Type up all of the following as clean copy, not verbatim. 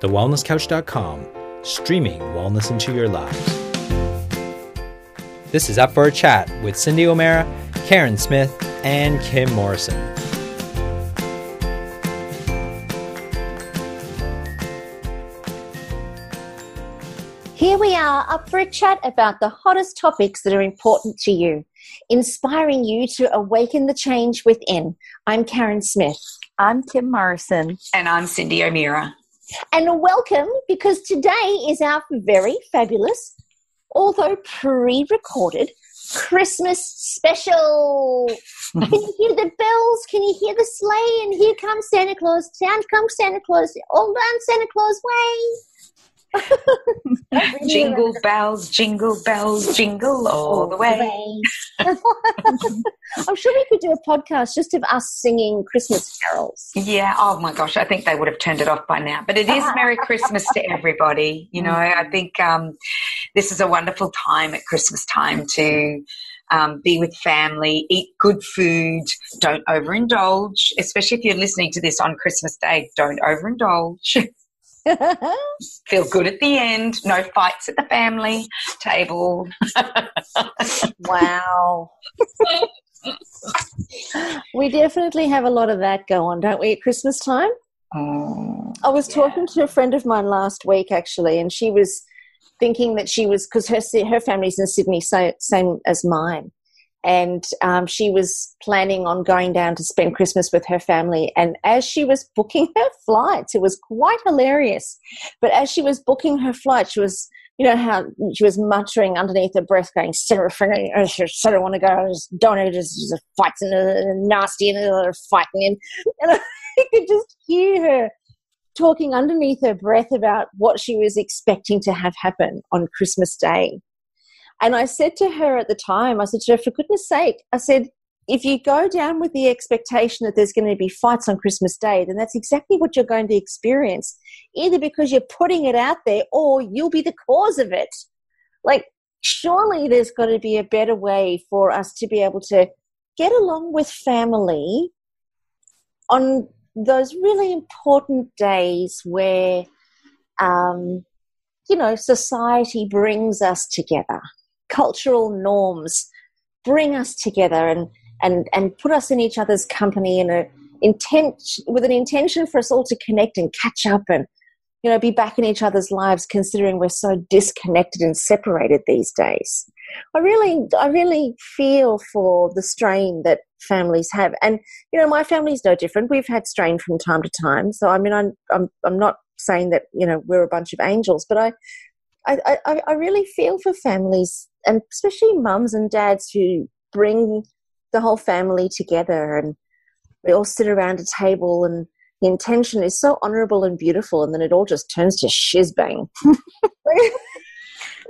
thewellnesscouch.com, streaming wellness into your lives. This is Up for a Chat with Cindy O'Mara, Karen Smith, and Kim Morrison. Here we are, up for a chat about the hottest topics that are important to you, inspiring you to awaken the change within. I'm Karen Smith. I'm Kim Morrison. And I'm Cindy O'Mara. And welcome, because today is our very fabulous, although pre-recorded, Christmas special. Can you hear the bells? Can you hear the sleigh? And here comes Santa Claus. Down comes Santa Claus. All down Santa Claus way. Jingle bells, jingle all the way. I'm sure we could do a podcast just of us singing Christmas carols. Yeah, oh my gosh, I think they would have turned it off by now. But it is Merry Christmas to everybody. You know, I think this is a wonderful time at Christmas time to be with family, eat good food, don't overindulge, especially if you're listening to this on Christmas Day, don't overindulge. Feel good at the end. No fights at the family table. Wow. We definitely have a lot of that go on, don't we, at Christmas time? I was talking to a friend of mine last week, actually, and she was thinking that she was, because her family's in Sydney, same as mine. And she was planning on going down to spend Christmas with her family. And as she was booking her flights, it was quite hilarious. But as she was booking her flight, she was, you know, how she was muttering underneath her breath, going, I just don't want to go. I just don't know, just fights and nasty and fighting. And I could just hear her talking underneath her breath about what she was expecting to have happen on Christmas Day. And I said to her at the time, I said to her, for goodness sake, I said, if you go down with the expectation that there's going to be fights on Christmas Day, then that's exactly what you're going to experience, either because you're putting it out there or you'll be the cause of it. Like, surely there's got to be a better way for us to be able to get along with family on those really important days where, you know, society brings us together. Cultural norms bring us together and put us in each other's company with an intention for us all to connect and catch up and, you know, be back in each other's lives, considering we're so disconnected and separated these days. I really feel for the strain that families have. And, you know, my family's no different. We've had strain from time to time. So, I mean, I'm not saying that, you know, we're a bunch of angels, but I really feel for families, and especially mums and dads who bring the whole family together and we all sit around a table and the intention is so honourable and beautiful, and then it all just turns to shizbang.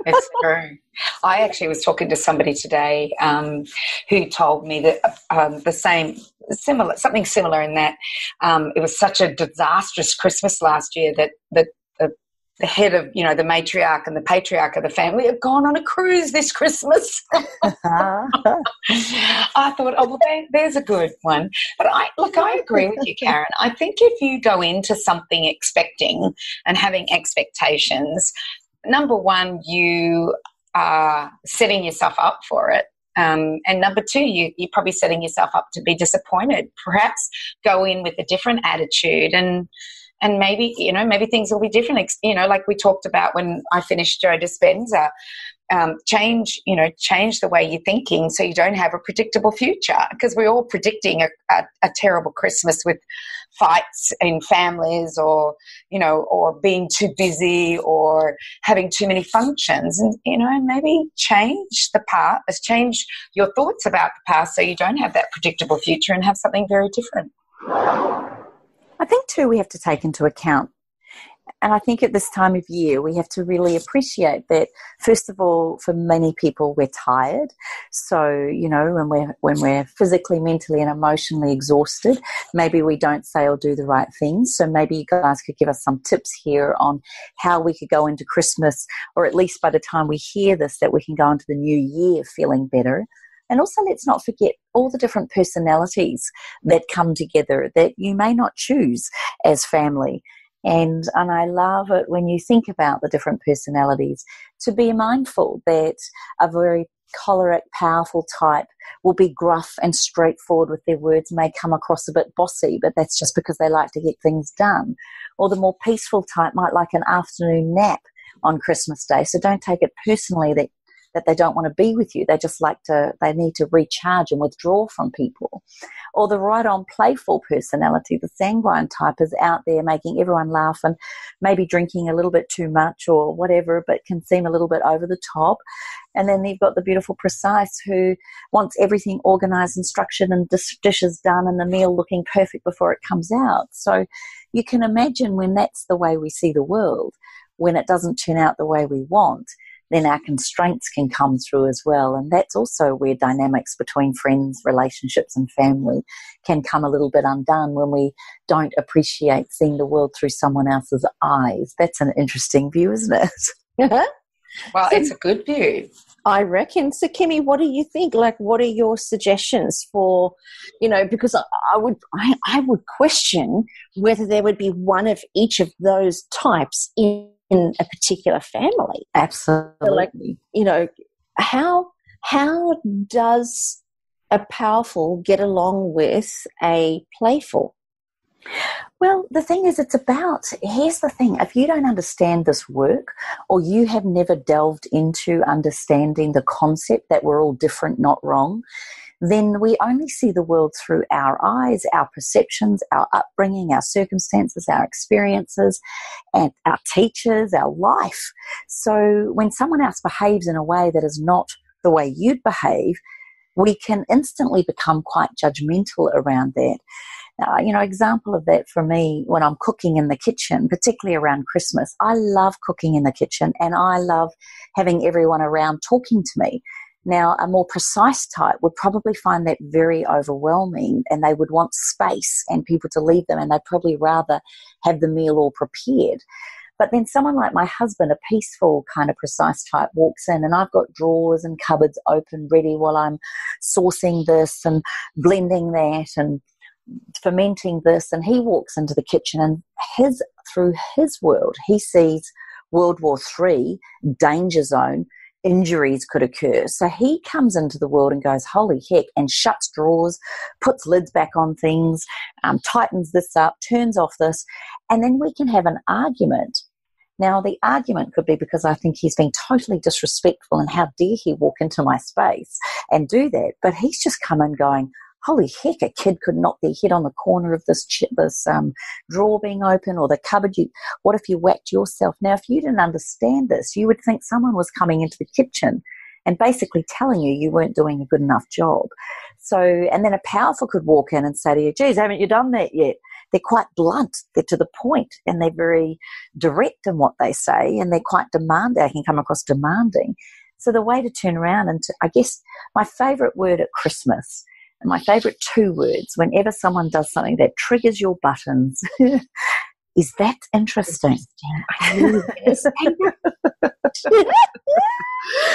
It's true. I actually was talking to somebody today who told me that something similar in that it was such a disastrous Christmas last year that the head of, you know, the matriarch and the patriarch of the family have gone on a cruise this Christmas. I thought, oh, well, there's a good one. But I agree with you, Karen. I think if you go into something expecting and having expectations, number one, you are setting yourself up for it. And number two, you're probably setting yourself up to be disappointed. Perhaps go in with a different attitude and maybe, you know, maybe things will be different. You know, like we talked about when I finished Joe Dispenza, change the way you're thinking so you don't have a predictable future, because we're all predicting a terrible Christmas with fights in families or, you know, or being too busy or having too many functions. And, you know, maybe change your thoughts about the past so you don't have that predictable future and have something very different. I think, too, we have to take into account, and I think at this time of year we have to really appreciate that, first of all, for many people we're tired. So, you know, when we're physically, mentally and emotionally exhausted, maybe we don't say or do the right things. So maybe you guys could give us some tips here on how we could go into Christmas, or at least by the time we hear this, that we can go into the new year feeling better. And also, let's not forget all the different personalities that come together that you may not choose as family. And I love it when you think about the different personalities to be mindful that a very choleric, powerful type will be gruff and straightforward with their words, may come across a bit bossy, but that's just because they like to get things done. Or the more peaceful type might like an afternoon nap on Christmas Day. So don't take it personally that they don't want to be with you. They just they need to recharge and withdraw from people. Or the right-on playful personality, the sanguine type, is out there making everyone laugh and maybe drinking a little bit too much or whatever, but can seem a little bit over the top. And then you've got the beautiful precise who wants everything organised and structured and dishes done and the meal looking perfect before it comes out. So you can imagine when that's the way we see the world, when it doesn't turn out the way we want, then our constraints can come through as well. And that's also where dynamics between friends, relationships and family can come a little bit undone when we don't appreciate seeing the world through someone else's eyes. That's an interesting view, isn't it? Well, it's a good view. I reckon. So, Kimmy, what do you think? Like, what are your suggestions for, because I would question whether there would be one of each of those types in a particular family. Absolutely. So, how does a powerful get along with a playful? Well, the thing is, here's the thing, if you don't understand this work or you have never delved into understanding the concept that we're all different, not wrong, then we only see the world through our eyes, our perceptions, our upbringing, our circumstances, our experiences, and our teachers, our life. So when someone else behaves in a way that is not the way you'd behave, we can instantly become quite judgmental around that. Example of that for me when I'm cooking in the kitchen, particularly around Christmas. I love cooking in the kitchen and I love having everyone around talking to me. Now, a more precise type would probably find that very overwhelming and they would want space and people to leave them and they'd probably rather have the meal all prepared. But then someone like my husband, a peaceful kind of precise type, walks in and I've got drawers and cupboards open ready while I'm saucing this and blending that and fermenting this, and he walks into the kitchen and through his world he sees World War III, danger zone, injuries could occur. So he comes into the world and goes, holy heck, and shuts drawers, puts lids back on things, tightens this up, turns off this, and then we can have an argument. Now, the argument could be because I think he's being totally disrespectful and how dare he walk into my space and do that. But he's just come in going, holy heck, a kid could knock their head on the corner of this drawer being open or the cupboard. What if you whacked yourself? Now, if you didn't understand this, you would think someone was coming into the kitchen and basically telling you weren't doing a good enough job. So, and then a powerful could walk in and say to you, geez, haven't you done that yet? They're quite blunt, they're to the point, and they're very direct in what they say, and they're quite demanding. They can come across demanding. So the way to turn around, and I guess my favourite word at Christmas, and my favourite 2 words, whenever someone does something that triggers your buttons, is that interesting?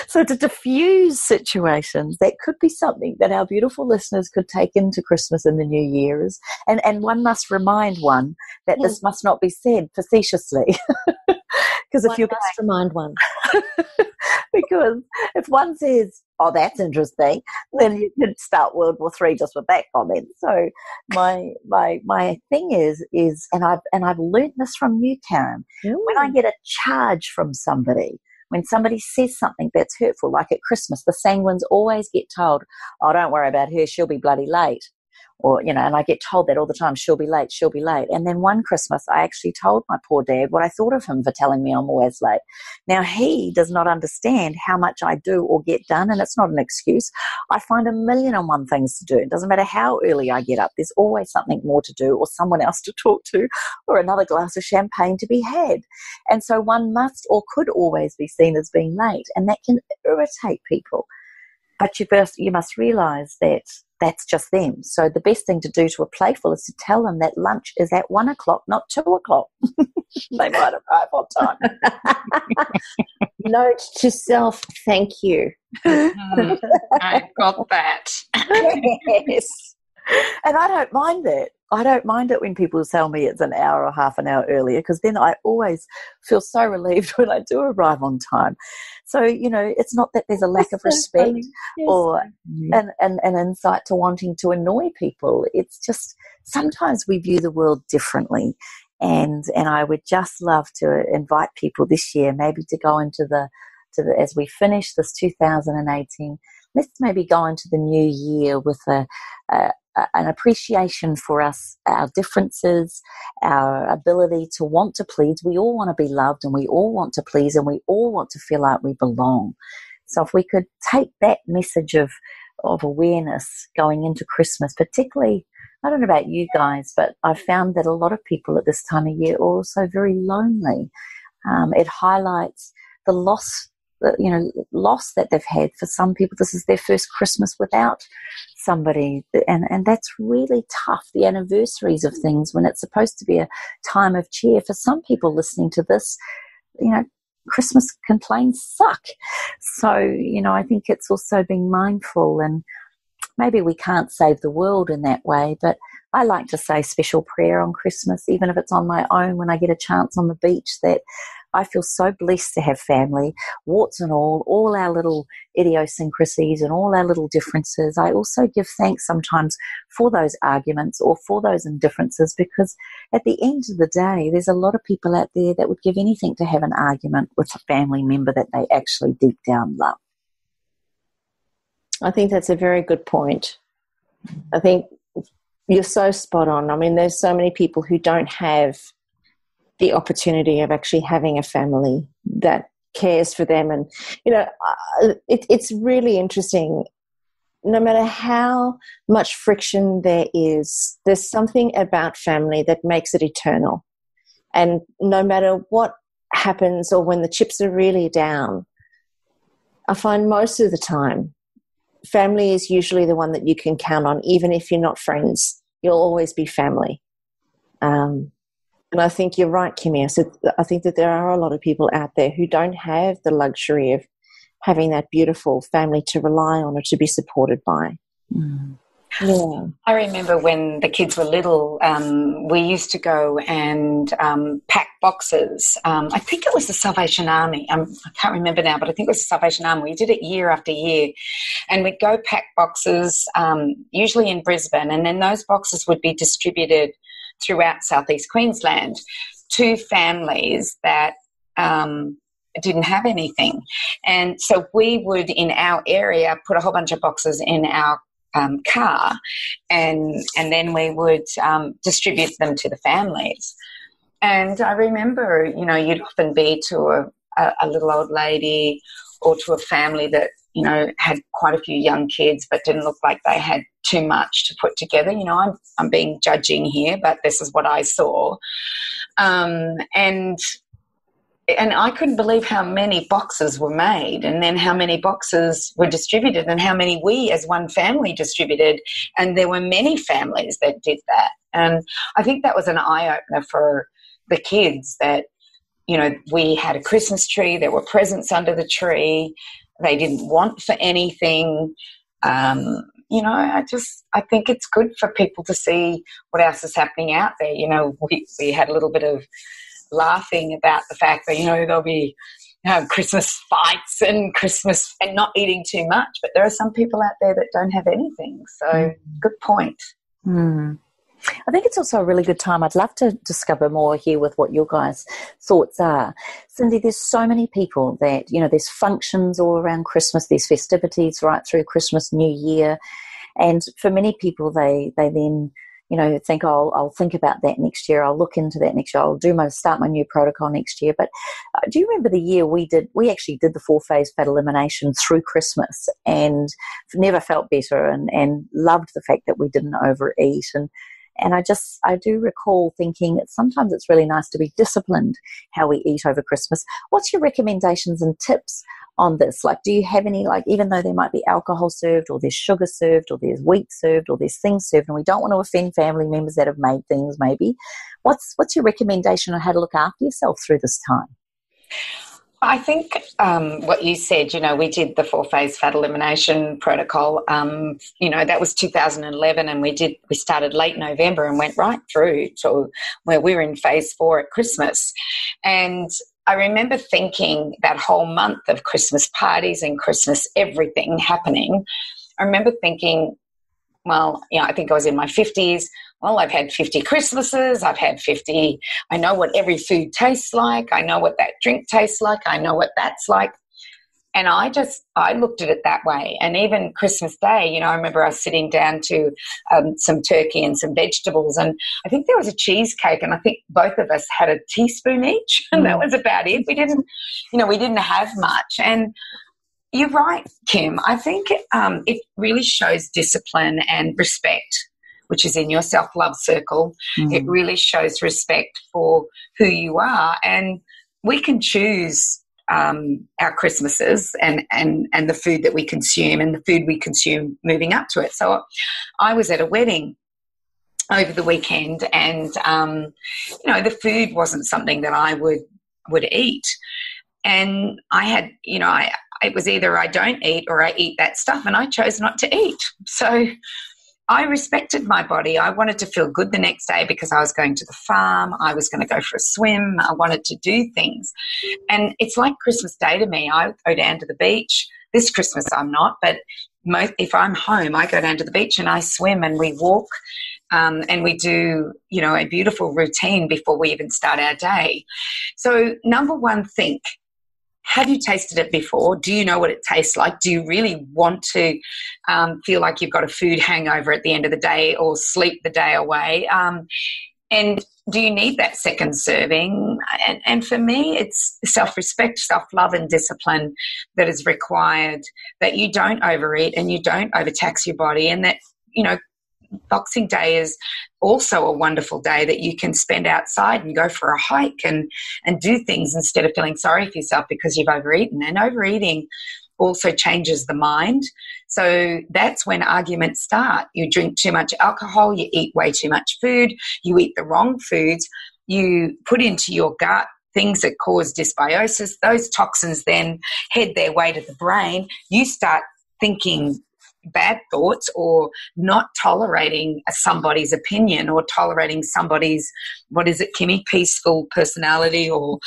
So to diffuse situations, that could be something that our beautiful listeners could take into Christmas and the New Year's. And one must remind one that this must not be said facetiously. Because if you must remind one. Because if one says, oh, that's interesting, then you could start World War III just with that comment. So my thing is, and I've learnt this from you, Karen. When I get a charge from somebody, when somebody says something that's hurtful, like at Christmas, the sanguines always get told, oh, don't worry about her, she'll be bloody late. Or, and I get told that all the time, she'll be late, she'll be late. And then one Christmas, I actually told my poor dad what I thought of him for telling me I'm always late. Now, he does not understand how much I do or get done, and it's not an excuse. I find 1,000,001 things to do. It doesn't matter how early I get up. There's always something more to do or someone else to talk to or another glass of champagne to be had. And so one must or could always be seen as being late, and that can irritate people. But you must realise that that's just them. So the best thing to do to a playful is to tell them that lunch is at 1 o'clock, not 2 o'clock. They might arrive on time. Note to self, thank you. I've got that. Yes. And I don't mind that. I don't mind it when people tell me it's an hour or half an hour earlier, because then I always feel so relieved when I do arrive on time. So, it's not that there's a lack of respect or an insight to wanting to annoy people. It's just sometimes we view the world differently. And I would just love to invite people this year maybe to go into the as we finish this 2018, let's maybe go into the new year with an appreciation for us, our differences, our ability to want to please. We all want to be loved, and we all want to please, and we all want to feel like we belong. So if we could take that message of awareness going into Christmas, particularly, I don't know about you guys, but I've found that a lot of people at this time of year are also very lonely. It highlights the loss that they've had. For some people, this is their first Christmas without somebody, and that's really tough. The anniversaries of things, when it's supposed to be a time of cheer. For some people listening to this, Christmas can plain suck. So, I think it's also being mindful, and maybe we can't save the world in that way, but I like to say special prayer on Christmas, even if it's on my own when I get a chance on the beach, that I feel so blessed to have family, warts and all our little idiosyncrasies and all our little differences. I also give thanks sometimes for those arguments or for those indifferences, because at the end of the day, there's a lot of people out there that would give anything to have an argument with a family member that they actually deep down love. I think that's a very good point. I think you're so spot on. I mean, there's so many people who don't have the opportunity of actually having a family that cares for them. And, it's really interesting. No matter how much friction there is, there's something about family that makes it eternal. And no matter what happens or when the chips are really down, I find most of the time, family is usually the one that you can count on. Even if you're not friends, you'll always be family. And I think you're right, Kimmy. I think that there are a lot of people out there who don't have the luxury of having that beautiful family to rely on or to be supported by. Mm. Yeah. I remember when the kids were little, we used to go and pack boxes. I think it was the Salvation Army. I can't remember now, but I think it was the Salvation Army. We did it year after year. And we'd go pack boxes, usually in Brisbane, and then those boxes would be distributed throughout southeast Queensland to families that didn't have anything. And so we would, in our area, put a whole bunch of boxes in our car, and then we would distribute them to the families. And I remember, you'd often be to a little old lady or to a family that, had quite a few young kids but didn't look like they had too much to put together. I'm being judging here, but this is what I saw. And I couldn't believe how many boxes were made, and then how many boxes were distributed, and how many we as one family distributed. And there were many families that did that. And I think that was an eye-opener for the kids that, we had a Christmas tree, there were presents under the tree, they didn't want for anything. I think it's good for people to see what else is happening out there. We had a little bit of laughing about the fact that, there'll be Christmas fights and Christmas and not eating too much, but there are some people out there that don't have anything. So good point. Mm. I think it's also a really good time. I'd love to discover more here with what your guys' thoughts are. Cindy, there's so many people that, there's functions all around Christmas, there's festivities right through Christmas, New Year. And for many people, they then, think, I'll think about that next year. I'll look into that next year. I'll start my new protocol next year. But do you remember the year we actually did the 4-phase fat elimination through Christmas, and never felt better, and loved the fact that we didn't overeat. And I do recall thinking that sometimes it's really nice to be disciplined how we eat over Christmas. What's your recommendations and tips on this? Like, do you have any, even though there might be alcohol served, or there's sugar served, or there's wheat served, or there's things served, and we don't want to offend family members that have made things maybe, what's your recommendation on how to look after yourself through this time? I think what you said, we did the 4-phase fat elimination protocol. That was 2011, and we started late November and went right through to where we were in phase 4 at Christmas. And I remember thinking that whole month of Christmas parties and Christmas everything happening, I remember thinking, well, I think I was in my 50s. Well, I've had 50 Christmases. I've had 50. I know what every food tastes like. I know what that drink tastes like. I know what that's like. And I looked at it that way. And even Christmas Day, I remember us sitting down to some turkey and some vegetables. And I think there was a cheesecake, and I think both of us had a teaspoon each. And that was about it. We didn't have much. And you're right, Kim. I think it really shows discipline and respect, which is in your self-love circle. It really shows respect for who you are. And we can choose our Christmases and the food that we consume and the food we consume moving up to it. So I was at a wedding over the weekend, and, the food wasn't something that I would eat. And I had, it was either I don't eat or I eat that stuff, and I chose not to eat. So I respected my body. I wanted to feel good the next day because I was going to the farm. I was going to go for a swim. I wanted to do things. And it's like Christmas Day to me. I go down to the beach. This Christmas I'm not, but if I'm home, I go down to the beach and I swim and we walk, and we do, a beautiful routine before we even start our day. So number one, think. Have you tasted it before? Do you know what it tastes like? Do you really want to feel like you've got a food hangover at the end of the day or sleep the day away? And do you need that second serving? And for me, it's self-respect, self-love and discipline that is required, that you don't overeat and you don't overtax your body, and that, Boxing Day is also a wonderful day that you can spend outside and go for a hike and do things instead of feeling sorry for yourself because you've overeaten. And overeating also changes the mind. So that's when arguments start. You drink too much alcohol, you eat way too much food, you eat the wrong foods, you put into your gut things that cause dysbiosis. Those toxins then head their way to the brain. You start thinking bad thoughts or not tolerating somebody's opinion or tolerating somebody's, what is it, Kimmy, peaceful personality or,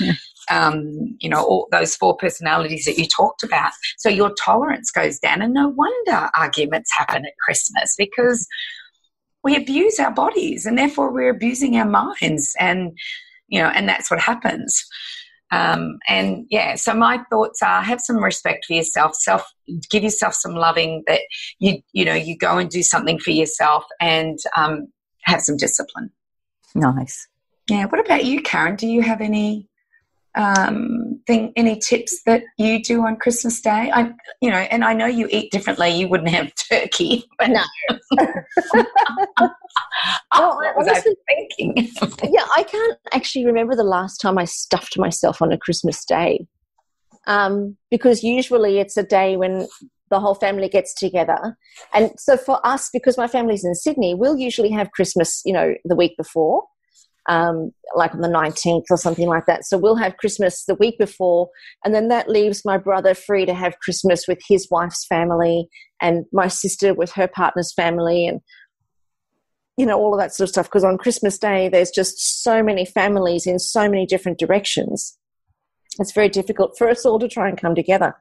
all those 4 personalities that you talked about. So your tolerance goes down, and no wonder arguments happen at Christmas, because we abuse our bodies and therefore we're abusing our minds, and, and that's what happens. So my thoughts are, have some respect for yourself, give yourself some loving, that you go and do something for yourself, and have some discipline. Nice. Yeah. What about you, Karen? Do you have any any tips that you do on Christmas Day? And I know you eat differently. You wouldn't have turkey. But no. What was I thinking? Yeah, I can't actually remember the last time I stuffed myself on a Christmas Day, because usually it's a day when the whole family gets together. And so for us, because my family's in Sydney, we'll usually have Christmas, the week before, like on the 19th or something like that. So we'll have Christmas the week before, and then that leaves my brother free to have Christmas with his wife's family and my sister with her partner's family, and all of that sort of stuff. Because on Christmas Day, there's just so many families in so many different directions. It's very difficult for us all to try and come together.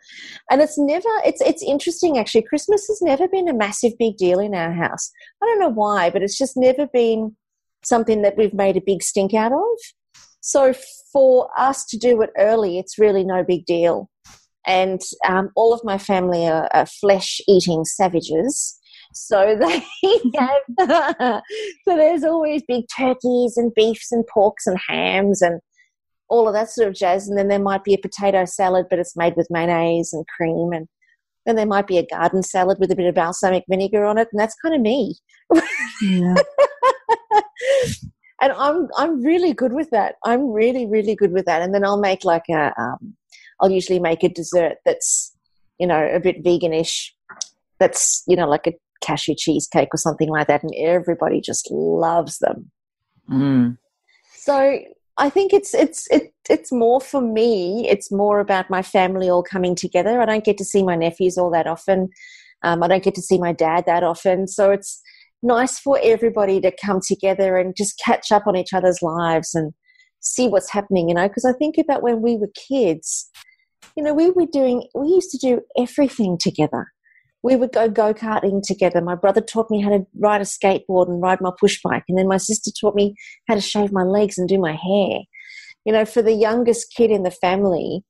And it's interesting, actually. Christmas has never been a massive big deal in our house. I don't know why, but it's just never been something that we've made a big stink out of. So for us to do it early, it's really no big deal. And all of my family are flesh-eating savages. So they have, so there's always big turkeys and beefs and porks and hams and all of that sort of jazz. And then there might be a potato salad, but it's made with mayonnaise and cream. And then there might be a garden salad with a bit of balsamic vinegar on it. And that's kind of me. Yeah. And I'm really good with that. I'm really, really good with that. And then I'll make I'll usually make a dessert that's, a bit veganish. That's, like a cashew cheesecake or something like that. And everybody just loves them. Mm. So I think it's more for me. It's more about my family all coming together. I don't get to see my nephews all that often. I don't get to see my dad that often. So it's nice for everybody to come together and just catch up on each other's lives and see what's happening, because I think about when we were kids, we used to do everything together. We would go go-karting together. My brother taught me how to ride a skateboard and ride my push bike. And then my sister taught me how to shave my legs and do my hair. For the youngest kid in the family,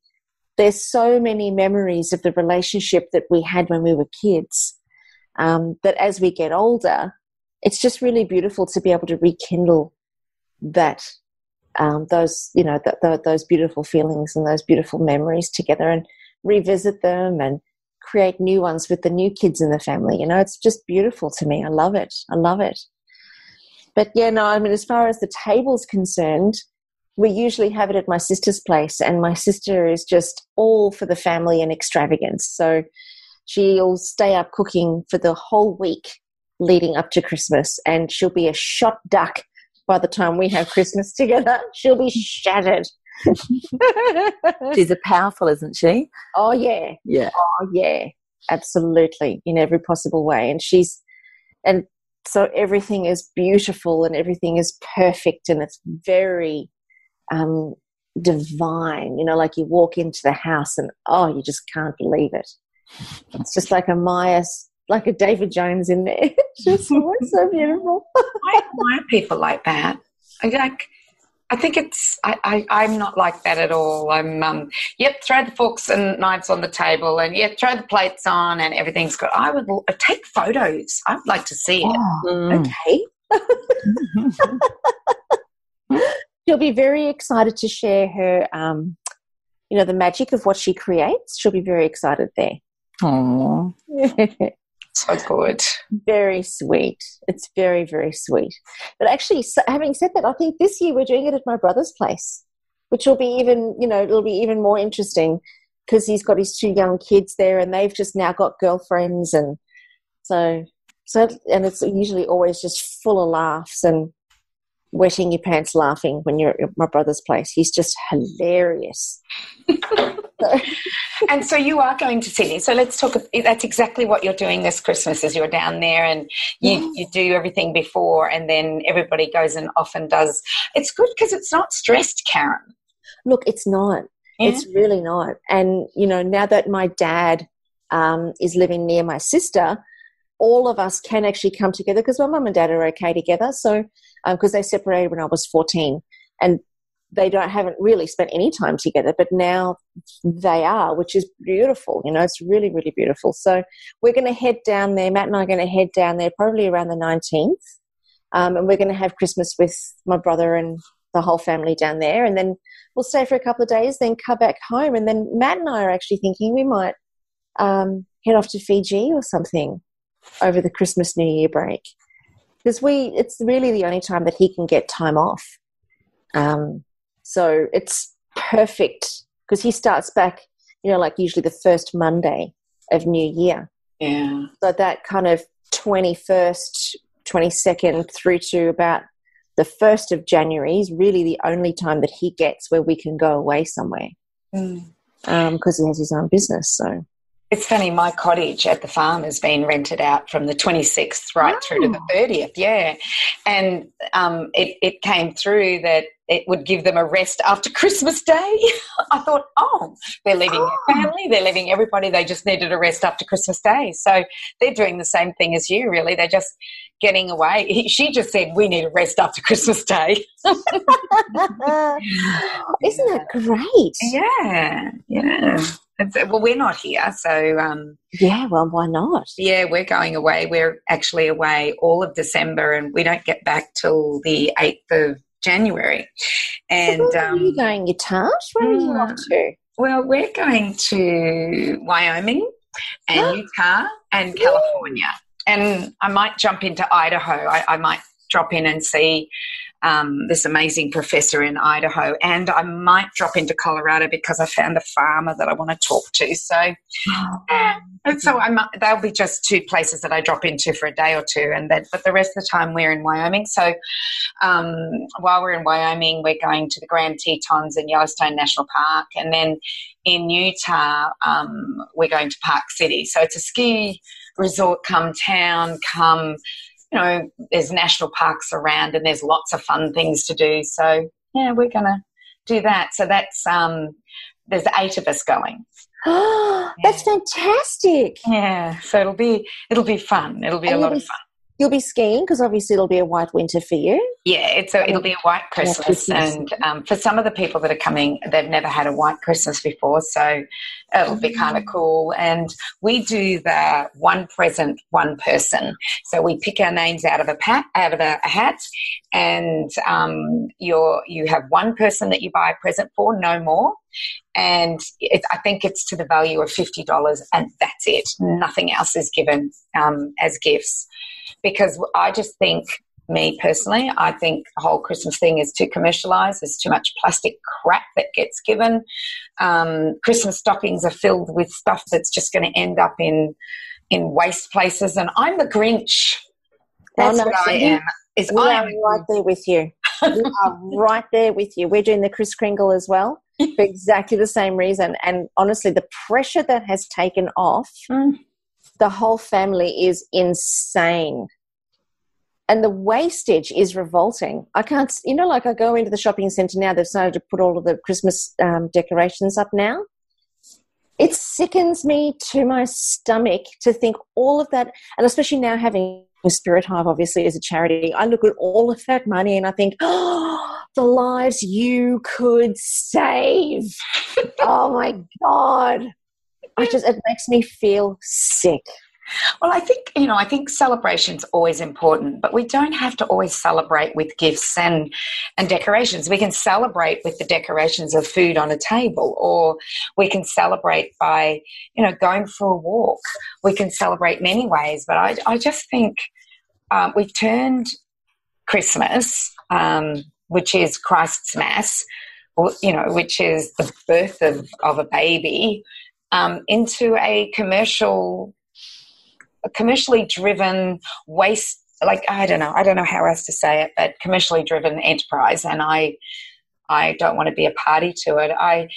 there's so many memories of the relationship that we had when we were kids, that as we get older, it's just really beautiful to be able to rekindle that, those beautiful feelings and those beautiful memories together and revisit them and create new ones with the new kids in the family. It's just beautiful to me. I love it. But as far as the table's concerned, we usually have it at my sister's place, and my sister is just all for the family and extravagance. So she'll stay up cooking for the whole week leading up to Christmas, and she'll be a shot duck by the time we have Christmas together. She'll be shattered. She's a powerful, isn't she? Oh, yeah. Yeah. Oh, yeah. Absolutely, in every possible way. And so everything is beautiful and everything is perfect, and it's very divine. Like you walk into the house and, you just can't believe it. It's just like like a David Jones in there. It's just so beautiful. Why are people like that? I think I'm not like that at all. I'm, throw the forks and knives on the table, and throw the plates on, and everything's good. I would take photos. I'd like to see it. Okay. She'll be very excited to share her, the magic of what she creates. She'll be very excited there. Aww. So good. Very sweet. It's very, very sweet. But actually, having said that, I think this year we're doing it at my brother's place, which will be it'll be even more interesting because he's got his two young kids there, and they've just now got girlfriends, and so it's usually always just full of laughs and wetting your pants laughing when you're at my brother's place. He's just hilarious. And so you are going to Sydney. So let's talk. That's exactly what you're doing this Christmas. Is you're down there and you do everything before, and then everybody goes and often does. It's good because it's not stressed, Karen. Look, it's not. Yeah. It's really not. And now that my dad is living near my sister, all of us can actually come together because my mum and dad are okay together. So because they separated when I was 14, and they haven't really spent any time together, but now they are, which is beautiful. It's really, really beautiful. So we're going to head down there. Matt and I are going to head down there probably around the 19th, and we're going to have Christmas with my brother and the whole family down there, and then we'll stay for a couple of days, then come back home, and then Matt and I are actually thinking we might head off to Fiji or something over the Christmas New Year break, because it's really the only time that he can get time off. So it's perfect because he starts back, like usually the first Monday of New Year. Yeah. So that kind of 21st, 22nd through to about the 1st of January is really the only time that he gets where we can go away somewhere because he has his own business. So it's funny, my cottage at the farm has been rented out from the 26th right through to the 30th, yeah. And it came through that it would give them a rest after Christmas Day. I thought, they're leaving their family, they're leaving everybody, they just needed a rest after Christmas Day. So they're doing the same thing as you, really. They're just getting away. She just said, we need a rest after Christmas Day. Isn't that great? Yeah, yeah. Well, we're not here, so... well, why not? Yeah, we're going away. We're actually away all of December, and we don't get back till the 8th of January. And where are you going, Utah? Where are you off to? Well, we're going to Wyoming and Utah and California. And I might jump into Idaho. I might drop in and see this amazing professor in Idaho, and I might drop into Colorado because I found a farmer that I want to talk to. So, they'll be just two places that I drop into for a day or two, but the rest of the time we're in Wyoming. So, while we're in Wyoming, we're going to the Grand Tetons in Yellowstone National Park, and then in Utah, we're going to Park City. So it's a ski resort come town, there's national parks around and there's lots of fun things to do. So, yeah, we're going to do that. So that's, there's 8 of us going. Oh, that's fantastic. Yeah, so it'll be fun. It'll be a lot of fun. You'll be skiing because obviously it'll be a white winter for you. Yeah, it'll be a white Christmas. And for some of the people that are coming, they've never had a white Christmas before, so it'll be kind of cool. And we do the one present, one person. So we pick our names out of a hat, and you have one person that you buy a present for, no more. And I think it's to the value of $50, and that's it. Nothing else is given as gifts. Because I just think, me personally, I think the whole Christmas thing is too commercialised. There's too much plastic crap that gets given. Christmas stockings are filled with stuff that's just going to end up in waste places. And I'm the Grinch. That's what I am. We are right there with you. We are right there with you. We're doing the Kris Kringle as well for exactly the same reason. And honestly, the pressure that has taken off the whole family is insane. And the wastage is revolting. I can't, like I go into the shopping centre now, they've started to put all of the Christmas decorations up now. It sickens me to my stomach to think all of that, and especially now having Spirit Hive, obviously, as a charity, I look at all of that money and I think, oh, the lives you could save. Oh, my God. It makes me feel sick. Well, I think celebration's always important, but we don't have to always celebrate with gifts and decorations. We can celebrate with the decorations of food on a table, or we can celebrate by, going for a walk. We can celebrate many ways, but I just think we've turned Christmas, which is Christ's Mass, which is the birth of a baby, into a commercially driven waste, I don't know how else to say it, but commercially driven enterprise, and I don't want to be a party to it. I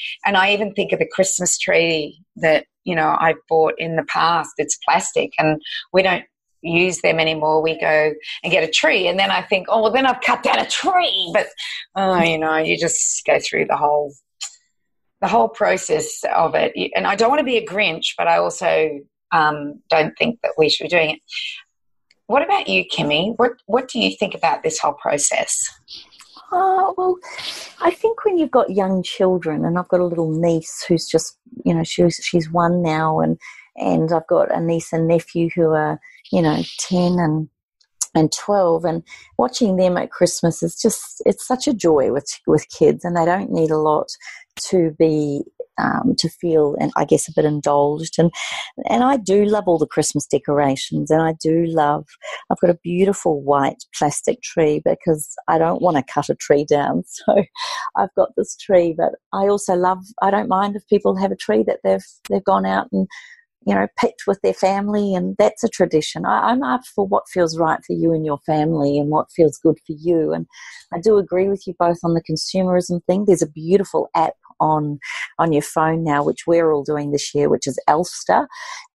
even think of the Christmas tree that I bought in the past. It's plastic, and we don't use them anymore. We go and get a tree, and then I think, oh well, then I've cut down a tree. But you just go through the whole process of it. And I don't want to be a Grinch, but I also don't think that we should be doing it. What about you, Kimmy? What do you think about this whole process? Well, I think when you've got young children, and I've got a little niece who's just, she's 1 now, and I've got a niece and nephew who are, 10 and 12, and watching them at Christmas is it's such a joy with kids, and they don't need a lot to be to feel, and I guess, a bit indulged. And I do love all the Christmas decorations, and I've got a beautiful white plastic tree because I don't want to cut a tree down. So I've got this tree, but I also I don't mind if people have a tree that they've gone out and picked with their family, and that's a tradition. I'm up for what feels right for you and your family and what feels good for you. And I do agree with you both on the consumerism thing. There's a beautiful app on your phone now, which we're all doing this year, which is Elfster,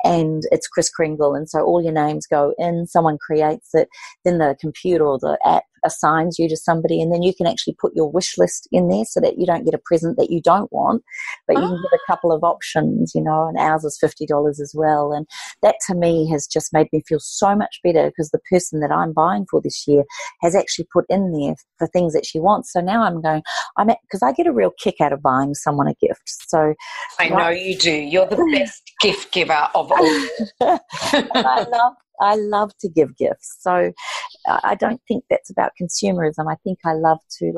and it's Kris Kringle. And so all your names go in, someone creates it, then the computer or the app assigns you to somebody, and then you can actually put your wish list in there so that you don't get a present that you don't want, but you can get a couple of options, and ours is $50 as well. And that to me has just made me feel so much better, because the person that I'm buying for this year has actually put in there the things that she wants. So now because I get a real kick out of buying someone a gift. So I know you do. You're the best gift giver of all. I love to give gifts. So I don't think that's about consumerism. I think I love to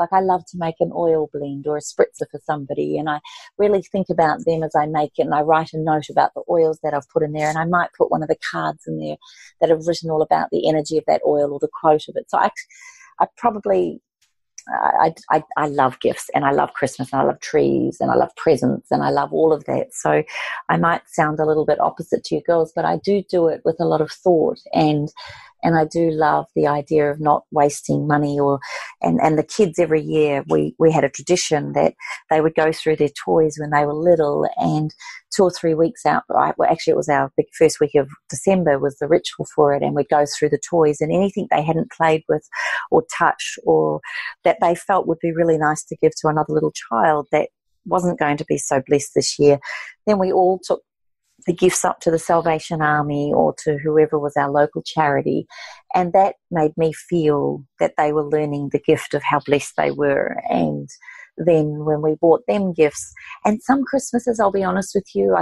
make an oil blend or a spritzer for somebody, and I really think about them as I make it, and I write a note about the oils that I've put in there, and I might put one of the cards in there that have written all about the energy of that oil or the quote of it. So I probably I love gifts, and I love Christmas, and I love trees, and I love presents, and I love all of that. So I might sound a little bit opposite to you girls, but I do it with a lot of thought, and I do love the idea of not wasting money. And the kids every year, we had a tradition that they would go through their toys when they were little, and 2 or 3 weeks out, well, actually it was our big first week of December was the ritual for it, and we'd go through the toys, and anything they hadn't played with or touched or that they felt would be really nice to give to another little child that wasn't going to be so blessed this year, then we all took the gifts up to the Salvation Army or to whoever was our local charity, and that made me feel that they were learning the gift of how blessed they were. And then when we bought them gifts, and some Christmases, I'll be honest with you,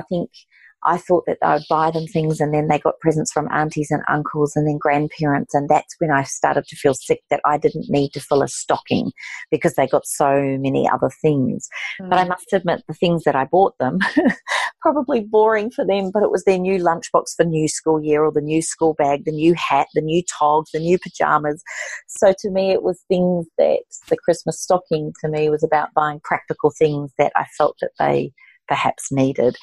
I thought that I would buy them things and then they got presents from aunties and uncles and then grandparents, and that's when I started to feel sick that I didn't need to fill a stocking because they got so many other things. But I must admit, the things that I bought them, probably boring for them, but it was their new lunchbox for new school year, or the new school bag, the new hat, the new togs, the new pajamas. So to me, it was things that the Christmas stocking to me was about buying practical things that I felt that they perhaps needed.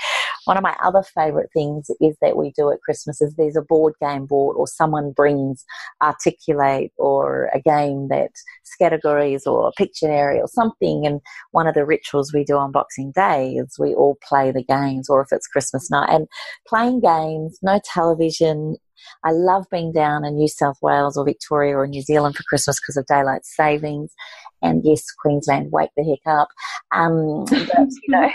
One of my other favourite things is that we do at Christmas is there's a board game bought, or someone brings Articulate or a game that's categories or Pictionary or something, and one of the rituals we do on Boxing Day is we all play the games, or if it's Christmas night, and playing games, no television. I love being down in New South Wales or Victoria or New Zealand for Christmas because of daylight savings. And yes, Queensland, wake the heck up. But,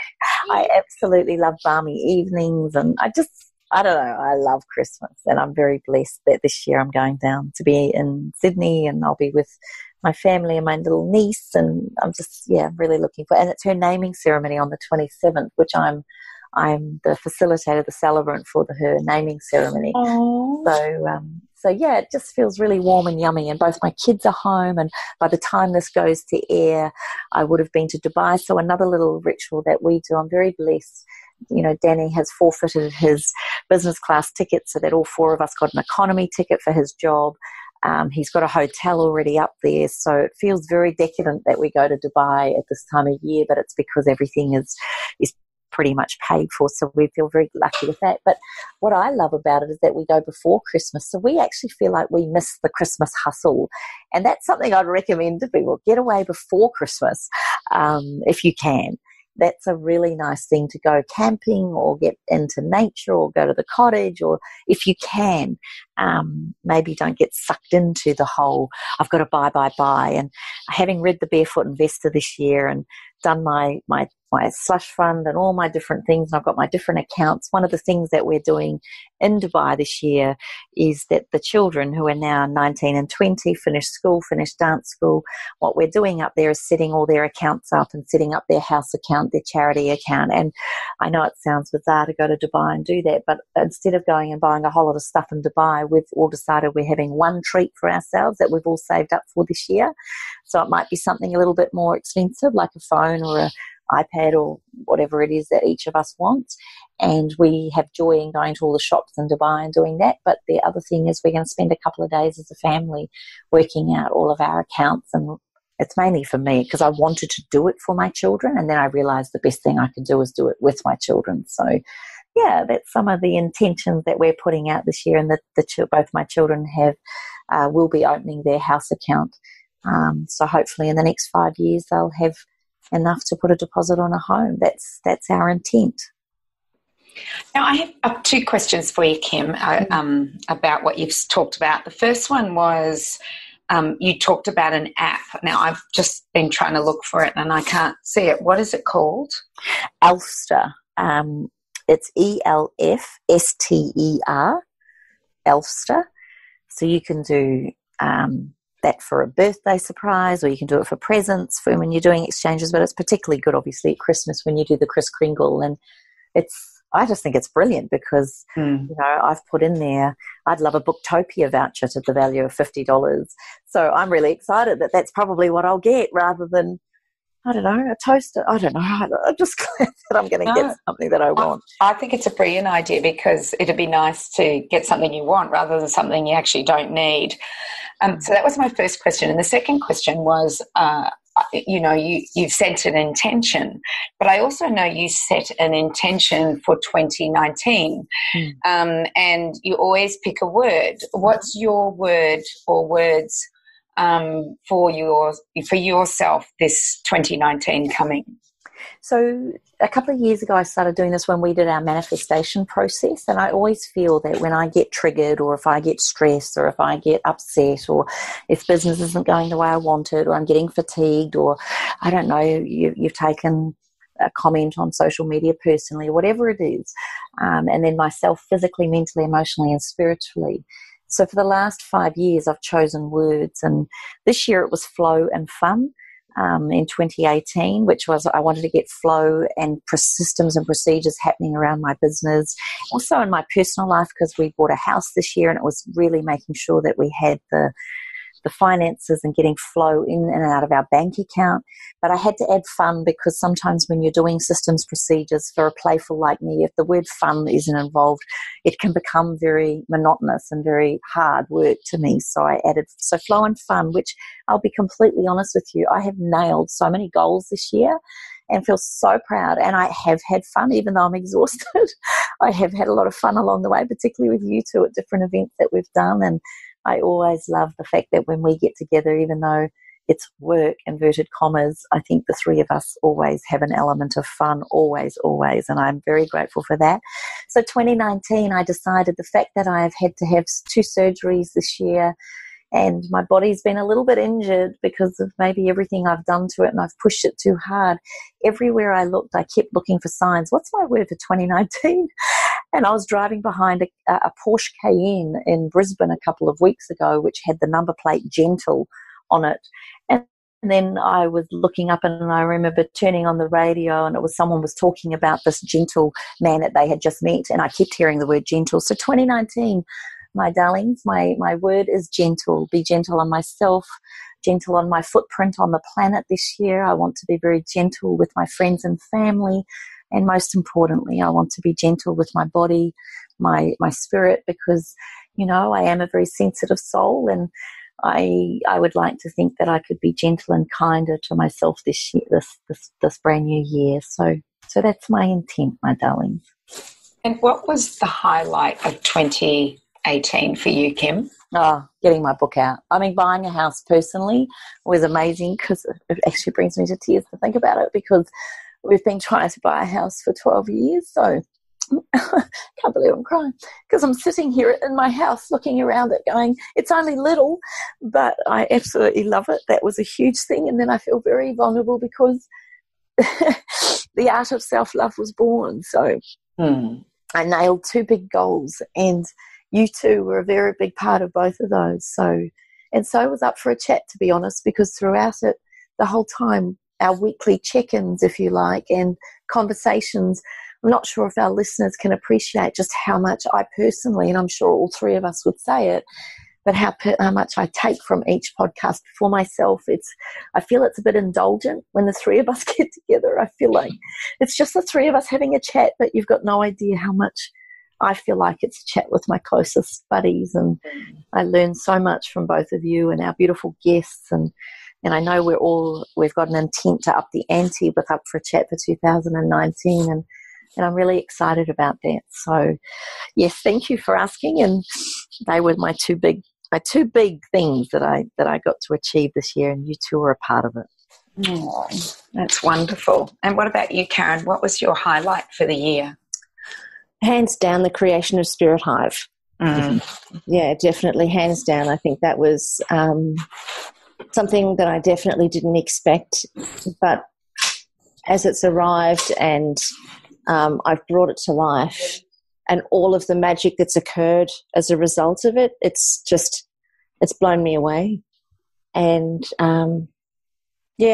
I absolutely love balmy evenings, and I don't know, I love Christmas, and I'm very blessed that this year I'm going down to be in Sydney, and I'll be with my family and my little niece, and I'm just, really looking for, and it's her naming ceremony on the 27th, which I'm the facilitator, the celebrant for her naming ceremony. So it just feels really warm and yummy, and both my kids are home, and by the time this goes to air, I would have been to Dubai. So another little ritual that we do, I'm very blessed. Danny has forfeited his business class ticket so that all 4 of us got an economy ticket for his job. He's got a hotel already up there, so it feels very decadent that we go to Dubai at this time of year, but it's because everything is pretty much paid for, so we feel very lucky with that. But what I love about it is that we go before Christmas, so we actually feel like we miss the Christmas hustle, and that's something I'd recommend to people. Get away before Christmas if you can. That's a really nice thing, to go camping or get into nature or go to the cottage, or if you can, maybe don't get sucked into the whole I've got to buy. And having read The Barefoot Investor this year and done my slush fund and all my different things, and I've got my different accounts, one of the things that we're doing in Dubai this year is that the children who are now 19 and 20 finish dance school, what we're doing up there is setting all their accounts up and setting up their house account, their charity account. And I know it sounds bizarre to go to Dubai and do that, but instead of going and buying a whole lot of stuff in Dubai, we've all decided we're having one treat for ourselves that we've all saved up for this year. So it might be something a little bit more expensive, like a phone or a iPad or whatever it is that each of us wants, and we have joy in going to all the shops in Dubai and doing that. But the other thing is we're going to spend a couple of days as a family working out all of our accounts, and it's mainly for me because I wanted to do it for my children, and then I realized the best thing I could do is do it with my children. So that's some of the intentions that we're putting out this year, and that both my children will be opening their house account. So hopefully in the next 5 years they'll have enough to put a deposit on a home. That's our intent. Now, I have 2 questions for you, Kim, about what you've talked about. The first one was you talked about an app. Now, I've just been trying to look for it and I can't see it. What is it called? Elfster. It's ELFSTER, Elfster. So you can do that for a birthday surprise, or you can do it for presents for when you're doing exchanges, but it's particularly good obviously at Christmas when you do the Kris Kringle. And I just think it's brilliant because I've put in there, I'd love a Booktopia voucher to the value of $50, so I'm really excited that that's probably what I'll get, rather than I don't know, a toaster. I don't know. I'm just glad that I'm going to get something that I want. I think it's a brilliant idea because it'd be nice to get something you want rather than something you actually don't need. So that was my first question. And the second question was, you've set an intention, but I also know you set an intention for 2019, and you always pick a word. What's your word or words for yourself this 2019 coming? So a couple of years ago, I started doing this when we did our manifestation process. And I always feel that when I get triggered, or if I get stressed, or if I get upset, or if business isn't going the way I wanted, or I'm getting fatigued, or I don't know, you've taken a comment on social media personally, or whatever it is, and then myself physically, mentally, emotionally, and spiritually. So for the last 5 years, I've chosen words. And this year it was flow and fun. In 2018, which was I wanted to get flow and systems and procedures happening around my business, also in my personal life, because we bought a house this year, and it was really making sure that we had the finances and getting flow in and out of our bank account. But I had to add fun, because sometimes when you're doing systems procedures for a playful like me, if the word fun isn't involved, it can become very monotonous and very hard work to me. So I added flow and fun, which I'll be completely honest with you, I have nailed so many goals this year and feel so proud. And I have had fun, even though I'm exhausted. I have had a lot of fun along the way, particularly with you two at different events that we've done. And I always love the fact that when we get together, even though it's work, inverted commas, I think the three of us always have an element of fun, always, and I'm very grateful for that. So 2019, I decided the fact that I've had to have 2 surgeries this year, and my body's been a little bit injured because of maybe everything I've done to it, and I've pushed it too hard. Everywhere I looked, I kept looking for signs. What's my word for 2019? And I was driving behind a Porsche Cayenne in Brisbane a couple of weeks ago, which had the number plate Gentle on it. And then I was looking up, and I remember turning on the radio, and someone was talking about this gentle man that they had just met, and I kept hearing the word gentle. So 2019, my darlings, my word is gentle. Be gentle on myself, gentle on my footprint on the planet this year. I want to be very gentle with my friends and family. And most importantly, I want to be gentle with my body, my spirit, because, I am a very sensitive soul, and I would like to think that I could be gentle and kinder to myself this year, this brand new year. So that's my intent, my darlings. And what was the highlight of 2018 for you, Kim? Getting my book out. I mean, buying a house personally was amazing, because it actually brings me to tears to think about it, because we've been trying to buy a house for 12 years. So I can't believe I'm crying, because I'm sitting here in my house looking around it going, it's only little, but I absolutely love it. That was a huge thing. And then I feel very vulnerable because the art of self-love was born. So I nailed 2 big goals, and you two were a very big part of both of those. So I was up for a chat, to be honest, because throughout it, the whole time, our weekly check-ins, if you like, and conversations, I'm not sure if our listeners can appreciate just how much I personally, and I'm sure all 3 of us would say it, but how much I take from each podcast for myself. I feel it's a bit indulgent when the 3 of us get together. I feel like it's just the 3 of us having a chat, but you've got no idea how much I feel like it's a chat with my closest buddies, and I learn so much from both of you and our beautiful guests, and I know we've got an intent to up the ante with Up for a Chat for 2019, and I'm really excited about that. So, yes, thank you for asking, and they were my two big things that I got to achieve this year, and you two were a part of it. Oh, that's wonderful. And what about you, Karen? What was your highlight for the year? Hands down, the creation of Spirit Hive. Yeah, definitely, hands down. I think that was something that I definitely didn't expect, but as it's arrived and I've brought it to life, and all of the magic that's occurred as a result of it, it's blown me away. And I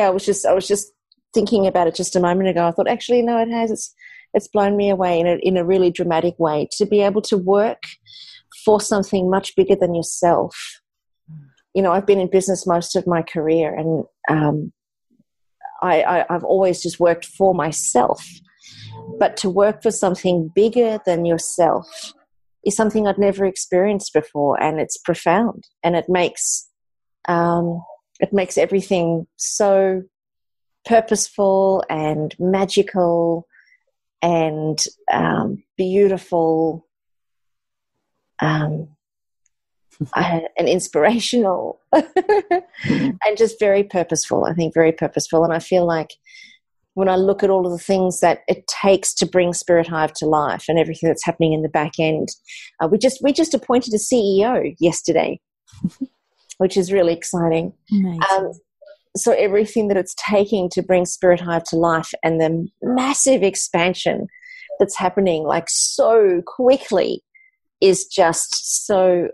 was just thinking about it just a moment ago. I thought, actually, no, it has. It's blown me away in a really dramatic way, to be able to work for something much bigger than yourself. I've been in business most of my career, and I've always just worked for myself. But to work for something bigger than yourself is something I'd never experienced before, and it's profound, and it makes everything so purposeful and magical and beautiful and inspirational and just very purposeful. I think very purposeful. And I feel like when I look at all of the things that it takes to bring Spirit Hive to life and everything that's happening in the back end, we just appointed a CEO yesterday, which is really exciting. So everything that it's taking to bring Spirit Hive to life and the massive expansion that's happening like so quickly is just so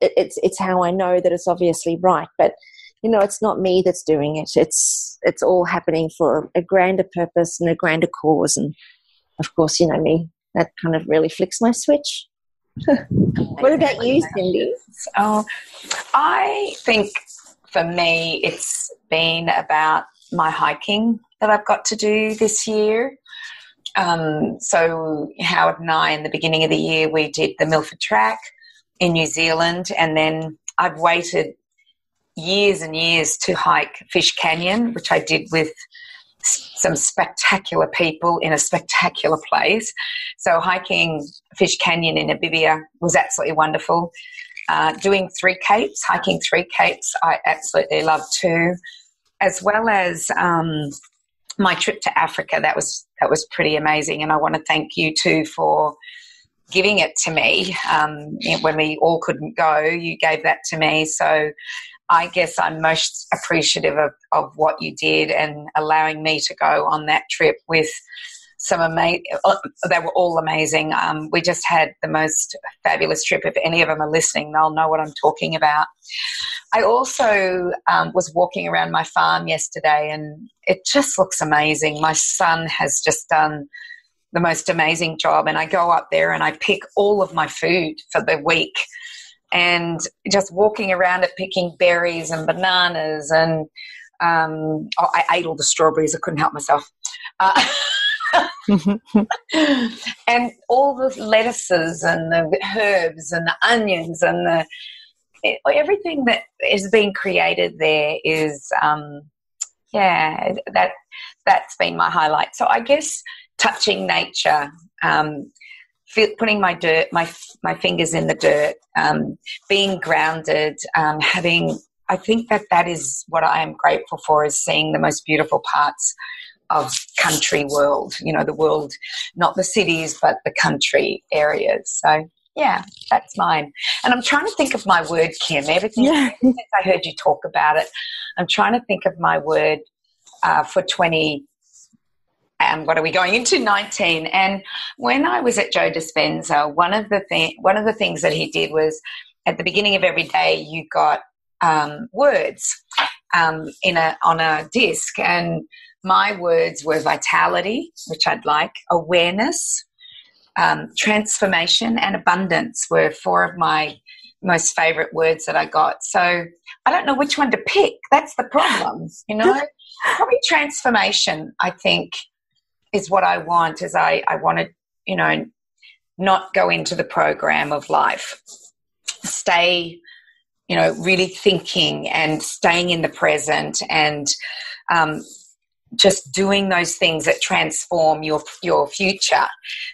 it's how I know that it's obviously right. But you know, it's not me that's doing it. It's all happening for a grander purpose and a grander cause. And of course, you know me, that kind of really flicks my switch. What about you, Cindy? Oh, I think for me, it's been about my hiking that I've got to do this year. So Howard and I, in the beginning of the year, we did the Milford Track in New Zealand, and then I've waited years and years to hike Fish Canyon, which I did with some spectacular people in a spectacular place. So hiking Fish Canyon in Namibia was absolutely wonderful. Doing hiking 3 capes, I absolutely love too, as well as my trip to Africa. That was pretty amazing, and I want to thank you too for giving it to me. When we all couldn't go, you gave that to me. So I guess I'm most appreciative of what you did and allowing me to go on that trip with some amazing, they were all amazing. We just had the most fabulous trip. If any of them are listening, they'll know what I'm talking about. I also was walking around my farm yesterday, and it just looks amazing. My son has just done the most amazing job, and I go up there and I pick all of my food for the week. And just walking around it, picking berries and bananas, and I ate all the strawberries. I couldn't help myself. And all the lettuces and the herbs and the onions and everything that is being created there is, that's been my highlight. So I guess touching nature, putting my fingers in the dirt, being grounded, I think that is what I am grateful for, is seeing the most beautiful parts of country world, you know, the world, not the cities, but the country areas. So, yeah, that's mine. And I'm trying to think of my word, Kim. Ever since I heard you talk about it, I'm trying to think of my word for 20. And what are we going into? 19. And when I was at Joe Dispenza, one of the things that he did was, at the beginning of every day, you got words on a disc, and my words were vitality, which I'd like, awareness, transformation, and abundance were 4 of my most favourite words that I got. So I don't know which one to pick. That's the problem, you know. Probably transformation, I think, is what I want. Is I want to, you know, not go into the program of life. Stay, you know, really thinking and staying in the present, and just doing those things that transform your future.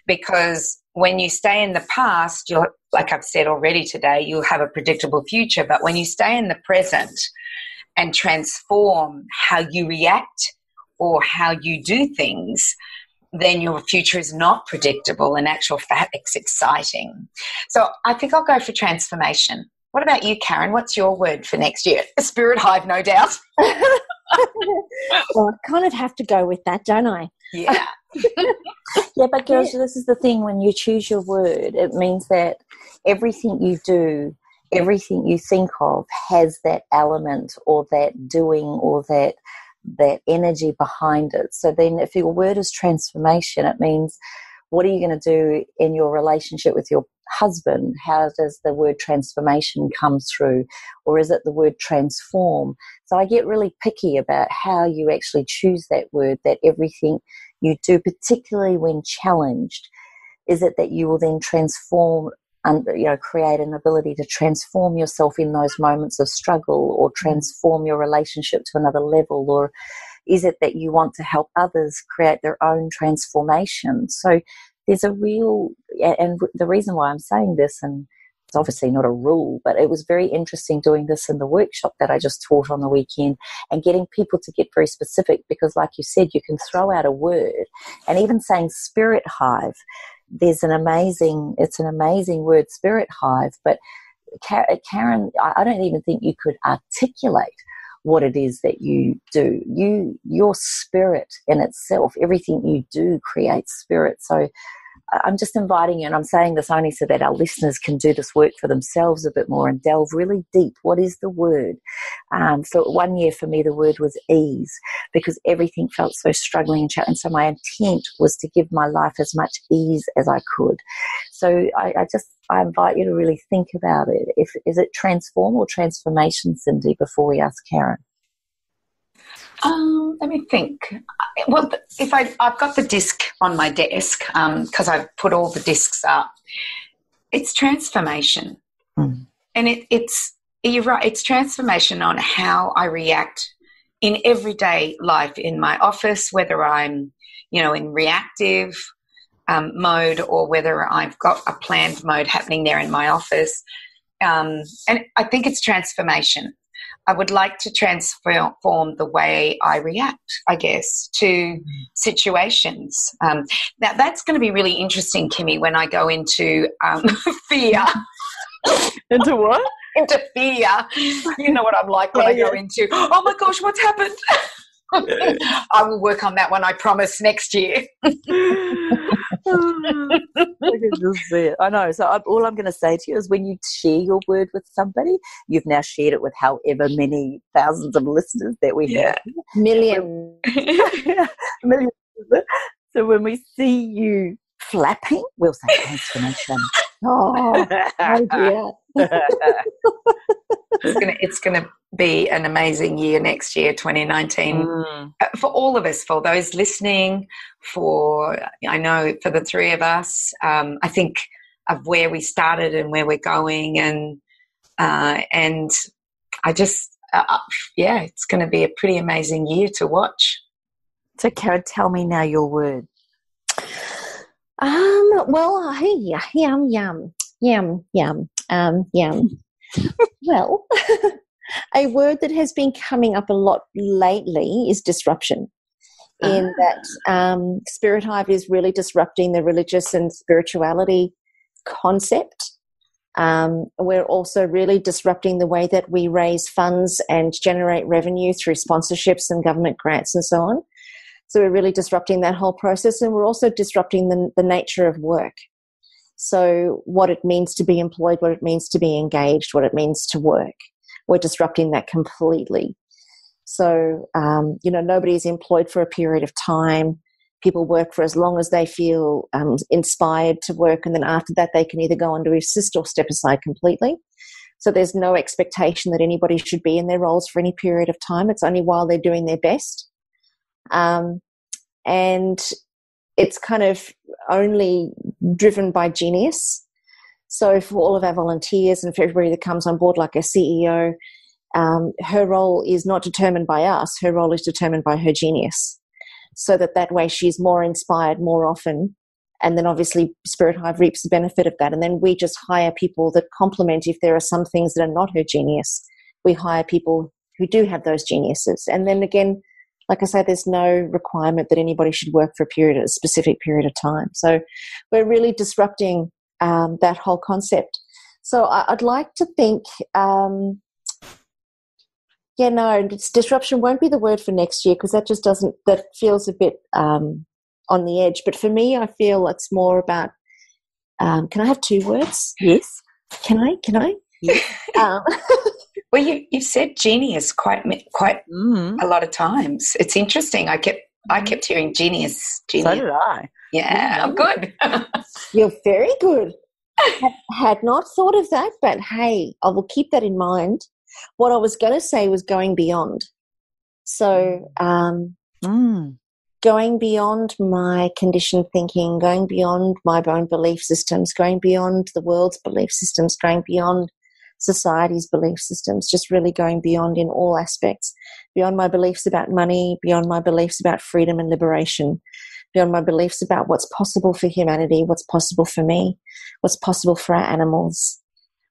Because when you stay in the past, you'll, like I've said already today, you'll have a predictable future. But when you stay in the present and transform how you react or how you do things, then your future is not predictable. In actual fact, it's exciting. So I think I'll go for transformation. What about you, Karen? What's your word for next year? A spirit hive, no doubt. Well, I kind of have to go with that, don't I? Yeah. Yeah, but girls, this is the thing. When you choose your word, it means that everything you do, everything you think of has that element or that doing or that energy behind it. So then if your word is transformation, it means what are you going to do in your relationship with your husband, how does the word transformation come through? Or is it the word transform? So I get really picky about how you actually choose that word, that everything you do, particularly when challenged, is it that you will then transform and, you know, create an ability to transform yourself in those moments of struggle, or transform your relationship to another level? Or is it that you want to help others create their own transformation? So there's a real, and the reason why I'm saying this, and it's obviously not a rule, but it was very interesting doing this in the workshop that I just taught on the weekend, and getting people to get very specific, because like you said, you can throw out a word, and even saying spirit hive, it's an amazing word, spirit hive. But Karen, I don't even think you could articulate what it is that you do. Your spirit in itself, everything you do creates spirit. So I'm just inviting you, and I'm saying this only so that our listeners can do this work for themselves a bit more and delve really deep. What is the word? For 1 year for me, the word was ease, because everything felt so struggling and challenging. And so my intent was to give my life as much ease as I could. So I invite you to really think about it. Is it transform or transformation, Cindy, before we ask Karen? Let me think. Well, if I've got the disc on my desk, because I've put all the discs up, it's transformation. And you're right, it's transformation on how I react in everyday life, in my office, whether I'm, in reactive mode, or whether I've got a planned mode happening there in my office. And I think it's transformation. I would like to transform the way I react, I guess, to situations. Now, that's going to be really interesting, Kimmy, when I go into fear. Into what? Into fear. You know what I'm like when I go into, oh, my gosh, what's happened? I will work on that one, I promise, next year. I can just see it. I know. So all I'm going to say to you is, when you share your word with somebody, you've now shared it with however many thousands of listeners that we have. Millions. Millions. So when we see you flapping, we'll say transformation. Oh dear. It's gonna be an amazing year next year, 2019, for all of us, for those listening, I know for the three of us. I think of where we started and where we're going, and I just it's going to be a pretty amazing year to watch. So, Karen, tell me now your word. Well, yum. Well, a word that has been coming up a lot lately is disruption. In that Spirit Hive is really disrupting the religious and spirituality concept. We're also really disrupting the way that we raise funds and generate revenue through sponsorships and government grants and so on. So we're really disrupting that whole process, and we're also disrupting the nature of work. So what it means to be employed, what it means to be engaged, what it means to work. We're disrupting that completely. So, nobody is employed for a period of time. People work for as long as they feel inspired to work, and then after that they can either go on to assist or step aside completely. So there's no expectation that anybody should be in their roles for any period of time. It's only while they're doing their best. And it's kind of only driven by genius. So for all of our volunteers and for everybody that comes on board, like our CEO, her role is not determined by us. Her role is determined by her genius. So that way she's more inspired more often. And then obviously Spirit Hive reaps the benefit of that. And then we just hire people that complement. If there are some things that are not her genius, we hire people who do have those geniuses. And then again, like I say, there's no requirement that anybody should work for a specific period of time. So we're really disrupting that whole concept. So I'd like to think, disruption won't be the word for next year, because that feels a bit on the edge. But for me, I feel it's more about, can I have two words? Yes. Can I? Yes. Well, you've said genius quite a lot of times. It's interesting. I kept hearing genius. So did I. Yeah, I'm good. You're very good. Had not thought of that, but hey, I will keep that in mind. What I was going to say was going beyond. So going beyond my conditioned thinking, going beyond my own belief systems, going beyond the world's belief systems, going beyond society's belief systems, just really going beyond in all aspects, beyond my beliefs about money, beyond my beliefs about freedom and liberation, beyond my beliefs about what's possible for humanity, what's possible for me, what's possible for our animals,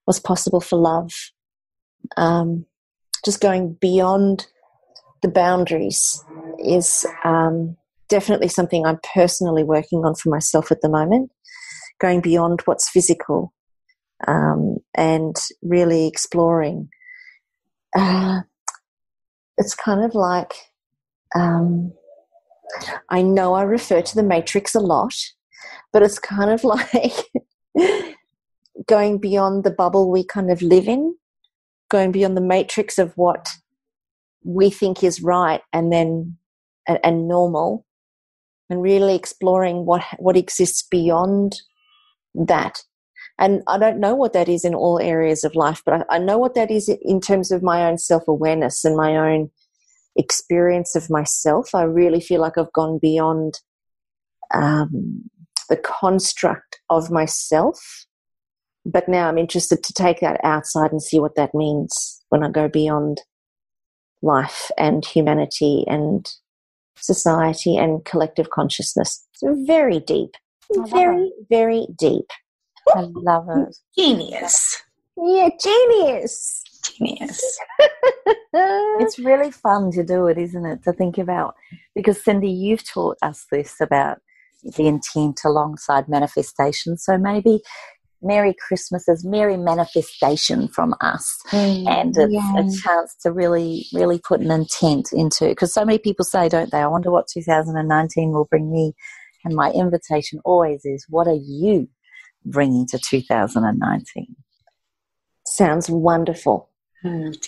what's possible for love. Just going beyond the boundaries is definitely something I'm personally working on for myself at the moment, going beyond what's physical. And really exploring. It's kind of like, I know I refer to the Matrix a lot, but it's kind of like going beyond the bubble we kind of live in, going beyond the matrix of what we think is right and then and normal, and really exploring what exists beyond that. And I don't know what that is in all areas of life, but I know what that is in terms of my own self-awareness and my own experience of myself. I really feel like I've gone beyond the construct of myself, but now I'm interested to take that outside and see what that means when I go beyond life and humanity and society and collective consciousness. So very deep, very, very deep. I love it. Genius. Yeah, genius. Genius. It's really fun to do it, isn't it? To think about, because Cindy, you've taught us this about the intent alongside manifestation. So maybe Merry Christmas is Merry manifestation from us. And it's a chance to really, really put an intent into, because so many people say, don't they, I wonder what 2019 will bring me. And my invitation always is, what are you bringing to 2019? Sounds wonderful.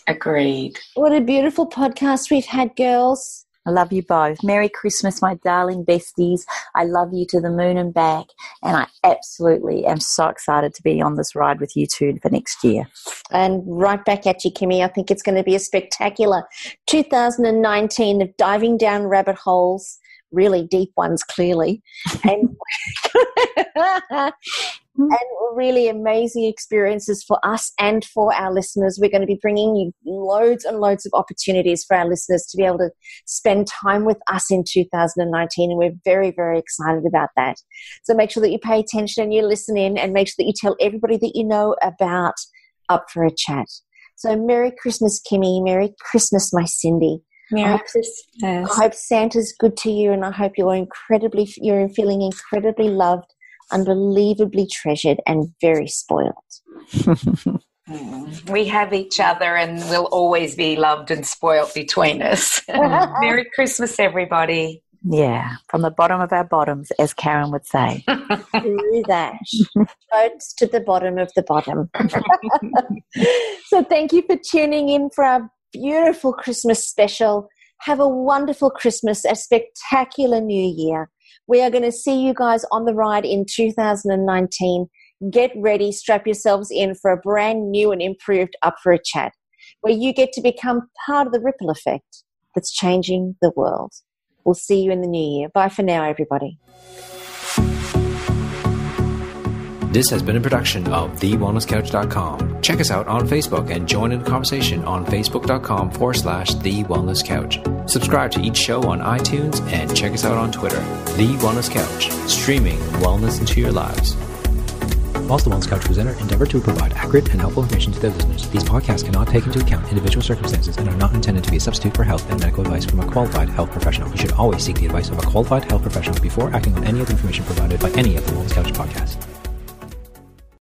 Agreed. What a beautiful podcast we've had, girls. I love you both. Merry Christmas, my darling besties. I love you to the moon and back, and I absolutely am so excited to be on this ride with you two for next year. And right back at you, Kimmy. I think it's going to be a spectacular 2019 of diving down rabbit holes, really deep ones, clearly, and really amazing experiences for us and for our listeners. We're going to be bringing you loads and loads of opportunities for our listeners to be able to spend time with us in 2019, and we're very, very excited about that. So make sure that you pay attention and you listen in, and make sure that you tell everybody that you know about Up for a Chat. So Merry Christmas, Kimmy. Merry Christmas, my Cindy. Merry Christmas. I hope Santa's good to you, and I hope you're feeling incredibly loved, unbelievably treasured, and very spoiled. We have each other, and we'll always be loved and spoiled between us. Merry Christmas, everybody. Yeah, from the bottom of our bottoms, as Karen would say. Through that. Toads to the bottom of the bottom. So thank you for tuning in for our beautiful Christmas special. Have a wonderful Christmas, a spectacular new year. We are going to see you guys on the ride in 2019. Get ready, strap yourselves in for a brand new and improved Up for a Chat, where you get to become part of the ripple effect that's changing the world. We'll see you in the new year. Bye for now, everybody. This has been a production of TheWellnessCouch.com. Check us out on Facebook and join in the conversation on Facebook.com/The Wellness Couch. Subscribe to each show on iTunes and check us out on Twitter. The Wellness Couch, streaming wellness into your lives. Whilst the Wellness Couch presenter endeavor to provide accurate and helpful information to their listeners, these podcasts cannot take into account individual circumstances and are not intended to be a substitute for health and medical advice from a qualified health professional. You should always seek the advice of a qualified health professional before acting on any of the information provided by any of the Wellness Couch podcasts.